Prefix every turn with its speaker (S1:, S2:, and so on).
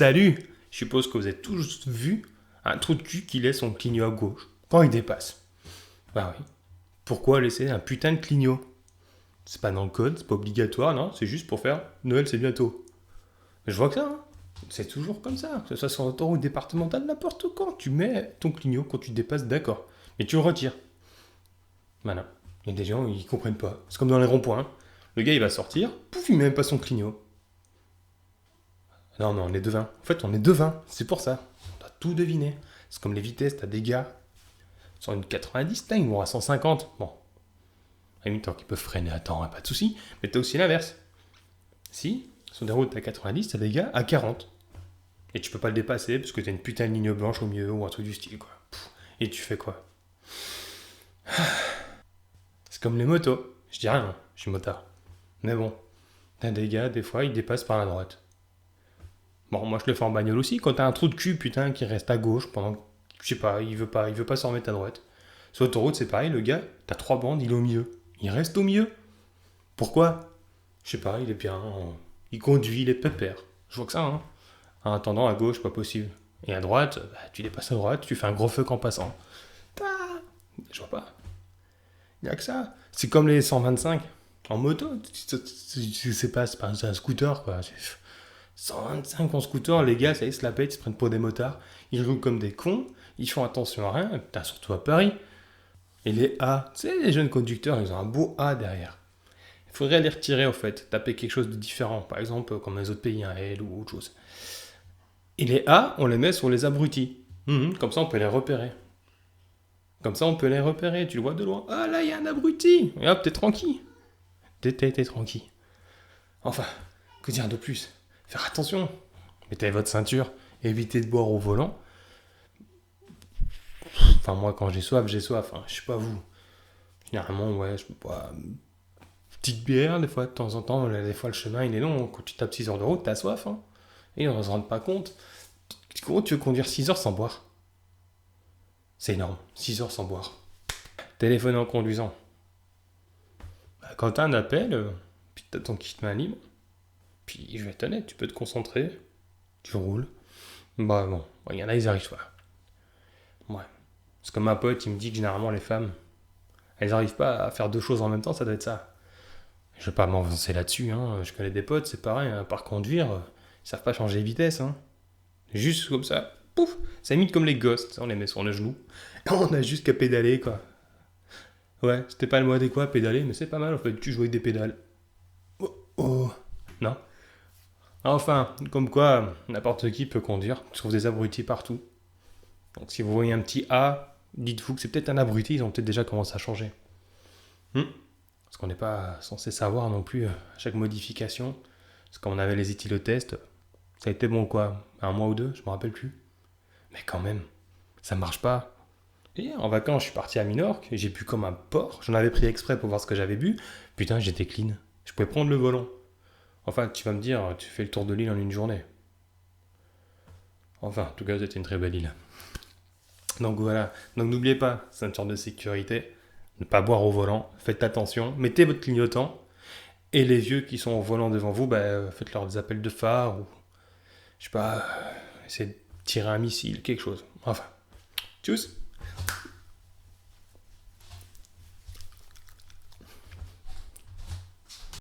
S1: Salut! Je suppose que vous avez tous vu un trou de cul qui laisse son clignot à gauche quand il dépasse. Bah oui. Pourquoi laisser un putain de clignot? C'est pas dans le code, c'est pas obligatoire, non? C'est juste pour faire Noël c'est bientôt. Mais je vois que ça, hein. C'est toujours comme ça. Que ce soit sur l'autoroute départementale, n'importe quand. Tu mets ton clignot quand tu dépasses, d'accord. Mais tu le retires. Voilà. Il y a des gens, ils comprennent pas. C'est comme dans les ronds-points. Hein. Le gars, il va sortir, pouf, il met même pas son clignot. Non, mais on est devin. En fait, on est devin. C'est pour ça. On doit tout deviner. C'est comme les vitesses. T'as des gars sur une 90, ils vont à 150. Bon, à la limite, tant qu'ils peuvent freiner à temps, pas de souci. Mais t'as aussi l'inverse. Si, sur des routes à 90, t'as des gars à 40. Et tu peux pas le dépasser parce que t'as une putain de ligne blanche au milieu ou un truc du style, quoi. Et tu fais quoi? C'est comme les motos. Je dis rien, je suis motard. Mais bon, t'as des gars, des fois, ils dépassent par la droite. Bon, moi je le fais en bagnole aussi, quand t'as un trou de cul, putain, qui reste à gauche pendant que, je sais pas, il veut pas s'en remettre à droite. Sur l'autoroute, c'est pareil, le gars, t'as 3 bandes, il est au milieu. Il reste au milieu. Pourquoi? Je sais pas, il est bien, il conduit, il est pépère. Je vois que ça, hein. En attendant, à gauche, pas possible. Et à droite, bah, tu dépasses à droite, tu fais un gros fuck en passant. Ah, je vois pas. Il y a que ça. C'est comme les 125 en moto. C'est pas un scooter, quoi. 125 en scooter, les gars, ça y est, se la pètent, ils se prennent pour des motards. Ils roulent comme des cons, ils font attention à rien, putain, surtout à Paris. Et les A, tu sais, les jeunes conducteurs, ils ont un beau A derrière. Il faudrait les retirer, au fait, taper quelque chose de différent. Par exemple, comme les autres pays, un L ou autre chose. Et les A, on les met sur les abrutis. Comme ça, on peut les repérer. Comme ça, on peut les repérer. Tu le vois de loin. Ah, là, il y a un abruti. Et hop, t'es tranquille. T'es tranquille. Enfin, que dire de plus? Faire attention. Mettez votre ceinture. Évitez de boire au volant. Enfin, moi, quand j'ai soif, j'ai soif. Enfin, je sais pas vous. Généralement, ouais, je peux boire une petite bière, des fois, de temps en temps. Des fois, le chemin, il est long. Quand tu tapes 6 heures de route, t'as soif. Hein. Et on ne se rend pas compte. Comment tu veux conduire 6 heures sans boire? C'est énorme. 6 heures sans boire. Téléphoner en conduisant. Bah, quand t'as un appel, puis t'as ton kit main libre, puis je vais être honnête, tu peux te concentrer, tu roules. Bah bon, il y en a, ils arrivent pas. Ouais. C'est comme ma pote, il me dit que généralement les femmes, elles n'arrivent pas à faire deux choses en même temps, ça doit être ça. Je vais pas m'avancer là-dessus, hein. Je connais des potes, c'est pareil, hein. Par conduire, ils savent pas changer de vitesse. Hein. Juste comme ça, pouf, ça imite comme les gosses, on les met sur le genou. On a juste qu'à pédaler, quoi. Ouais, c'était pas le mot adéquat, pédaler, mais c'est pas mal en fait, tu joues avec des pédales. Oh, oh. Non. Enfin, comme quoi, n'importe qui peut conduire, tu trouves des abrutis partout. Donc si vous voyez un petit A, dites-vous que c'est peut-être un abruti, ils ont peut-être déjà commencé à changer. Parce qu'on n'est pas censé savoir non plus à chaque modification. Parce qu'on avait les éthylotests, ça a été bon quoi, un mois ou deux, je me rappelle plus. Mais quand même, ça marche pas. Et en vacances, je suis parti à Minorque, j'ai bu comme un porc, j'en avais pris exprès pour voir ce que j'avais bu. Putain, j'étais clean. Je pouvais prendre le volant. Enfin, tu vas me dire, tu fais le tour de l'île en une journée. Enfin, en tout cas, c'était une très belle île. Donc voilà. Donc n'oubliez pas, ceinture de sécurité, ne pas boire au volant, faites attention, mettez votre clignotant, et les vieux qui sont au volant devant vous, bah, faites-leur des appels de phare, ou je sais pas, essayez de tirer un missile, quelque chose. Enfin, tchuss.